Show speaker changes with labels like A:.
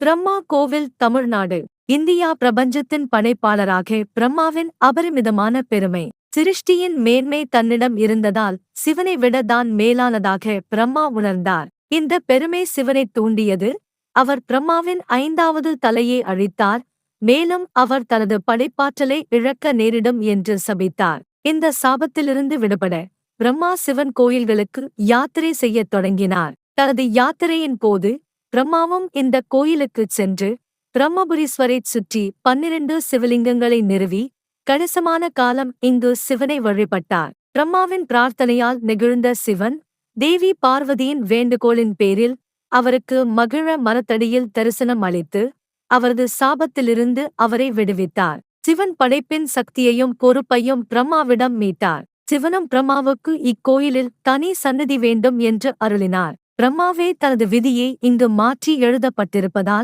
A: பிரம்மா கோவில் தமிழ்நாடு இந்தியா பிரபஞ்சத்தின் படைப்பாளராக பிரம்மாவின் அபரிமிதமான பெருமை. சிருஷ்டியின் மேன்மை தன்னிடம் இருந்ததால் சிவனை விட தான் மேலானதாக பிரம்மா உணர்ந்தார். இந்த பெருமை சிவனைத் தூண்டியது. அவர் பிரம்மாவின் 5வது தலையை அழித்தார். மேலும் அவர் தனது படைப்பாற்றலை இழக்க நேரிடும் என்று சபித்தார். இந்த சாபத்திலிருந்து விடுபட பிரம்மா சிவன் கோயில்களுக்கு யாத்திரை செய்யத் தொடங்கினார். தனது யாத்திரையின் போது பிரம்மாவும் இந்த கோயிலுக்குச் சென்று பிரம்மபுரீஸ்வரைச் சுற்றி 12 சிவலிங்கங்களை நிறுவி கணிசமான காலம் இங்கு சிவனை வழிபட்டார். பிரம்மாவின் பிரார்த்தனையால் நெகிழ்ந்த சிவன் தேவி பார்வதியின் வேண்டுகோளின் பேரில் அவருக்கு மகிழ மரத்தடியில் தரிசனம் அளித்து அவரது சாபத்திலிருந்து அவரை விடுவித்தார். சிவன் படைப்பின் சக்தியையும் பொறுப்பையும் பிரம்மாவிடம் மீட்டார். சிவனும் பிரம்மாவுக்கு இக்கோயிலில் தனி சந்நிதி வேண்டும் என்று அருளினார். பிரம்மாவே தனது விதியை இங்கு மாற்றி எழுதப்பட்டிருப்பதால்